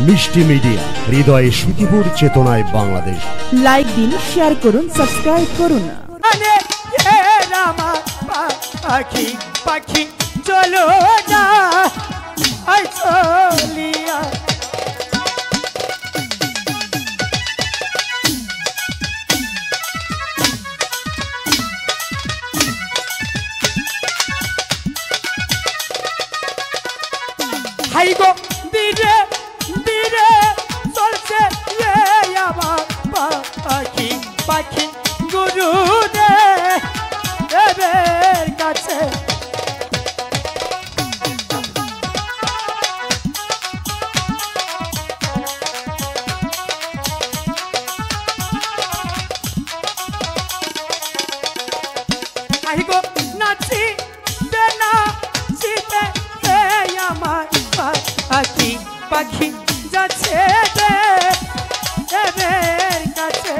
মিষ্টি মিডিয়া, হৃদয়ে সুখীপুর, চেতনায় বাংলাদেশ। লাইক দিন, শেয়ার করুন, সাবস্ক্রাইব করুন। পাখি পাখি চলো না চলিয়া হাই গো ধীরে ধীরে চলছে আমার পাখি পাখি গুরু দেবের কাছে হাই গো নাচি দেনা চিতে আমার পাখি পাখি যাচ্ছে দেবের কাছে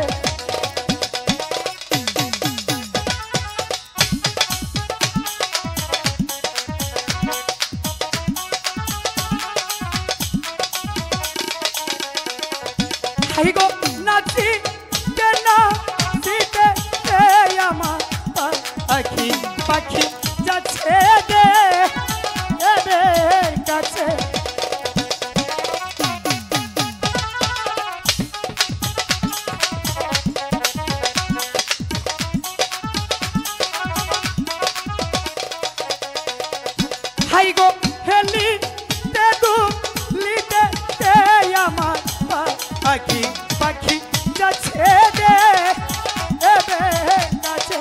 হাই গো নাচি দেনা চিতে আমার পাখি পাখি যাচ্ছে দেবের কাছে হাই গো হেলি দেখু লিতে আমার পাখি পাখি যাচ্ছে দেবের কাছে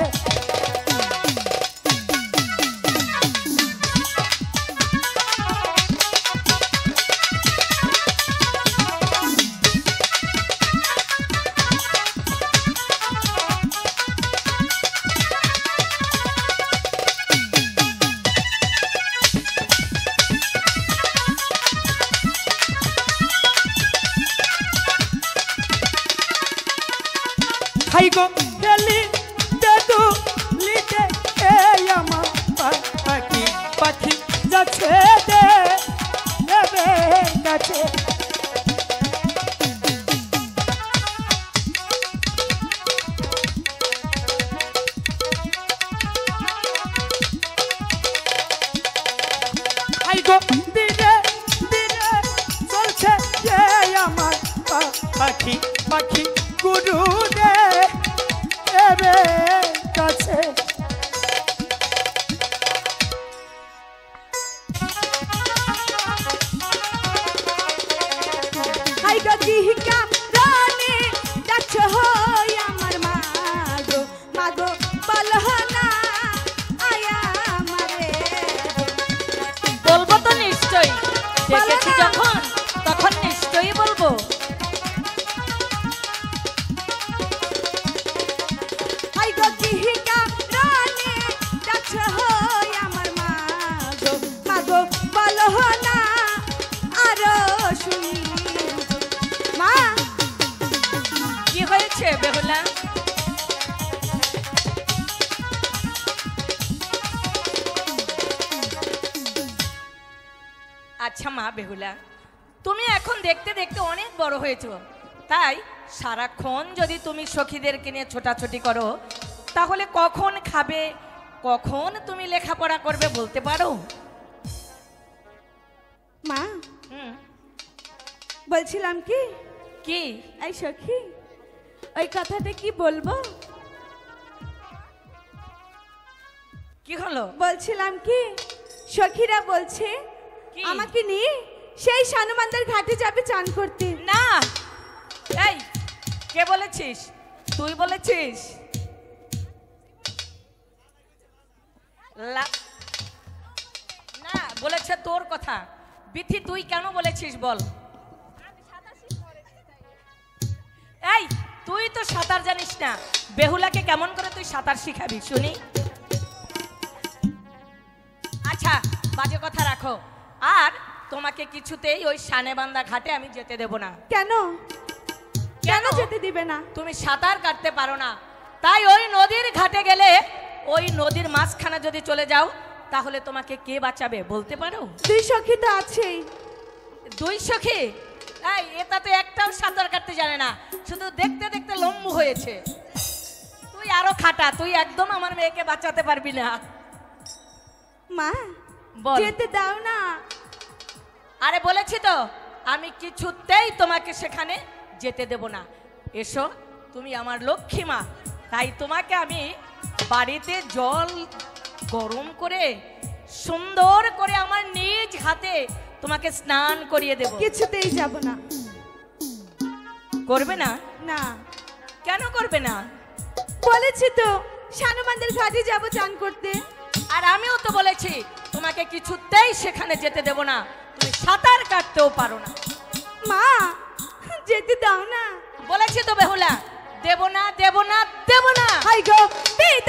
হাই গো গেলি দেখু লিতে আমার পাখি পাখি যাচ্ছে দেবের কাছে হাই গো ধীরে ধীরে চলছে আমার পাখি পাখি গুরু দেবের কাছে হাই গো জিহিকা রানী যাচ্ছ হই আমার মা গো বলো না আয়া আমারে। বলবো তো নিশ্চয়ই, দেখেছি যখন তখন নিশ্চয়ই বলবো। হাই গো জিহিকা রানী যাচ্ছ হই আমার মা গো বলো না আরো শুনি। মা কি হয়েছে বেহুলা? আচ্ছা মা বেহুলা, তুমি এখন দেখতে দেখতে অনেক বড় হয়েছো, তাই সারাক্ষণ যদি তুমি সখীদেরকে নিয়ে ছোটাছুটি করো তাহলে কখন খাবে, কখন তুমি লেখাপড়া করবে বলতে পারো? মা বলছিলাম কি কি এই সখী ওই কথাটা কি বলবো? কি হলো? বলছিলাম কি সখীরা বলছে কি? আমাকে নিয়ে সেই সানুমানদের ঘাটে যাবে চান করতে। না, এই কে বলেছিস? তুই বলেছিস? না, বলেছে তোর কথা। বিথি তুই কেন বলেছিস বল? এই তুই তো সাঁতার জানিস না, বেহুলাকে কেমন করে তুই সাঁতার শিখাবি শুনি? আচ্ছা বাজে কথা রাখো, আর তোমাকে কিছুতেই ওই সানেবান্ধা ঘাটে আমি যেতে দেব না। কেন কেন যেতে দিবে না? তুমি সাঁতার কাটতে পারো না, তাই ওই নদীর ঘাটে গেলে ওই নদীর মাঝখানে যদি চলে যাও তাহলে তোমাকে কে বাঁচাবে বলতে পারো? দুই সখী তো আছেই। দুই সখী? এই এটা তো একটাও সাঁতার কাটতে জানে না, শুধু দেখতে দেখতে লম্বু হয়েছে। তুই আরো খাটা, তুই একদম আমার মেয়েকে বাঁচাতে পারবি না। মা বল। যেতে দাও না। আরে বলেছি তো আমি কিছুতেই তোমাকে সেখানে যেতে দেব না। এসো, তুমি আমার লক্ষ্মী মা, তাই তোমাকে আমি বাড়িতে জল গরম করে সুন্দর করে আমার নিজ হাতে তোমাকে স্নান করিয়ে দেব। কিছুতেই যাব না। করবে না? না কেন করবে না? বলেছি তো সানুমানদের ঘাটে যাব চান করতে। আর আমিও তো বলেছি তোমাকে কিছুতেই সেখানে যেতে দেব না, তুমি সাঁতার কাটতেও পারো না। মা যেতে দাও না। বলেছি তো বেহুলা, দেব না দেব না দেব না। হাই গো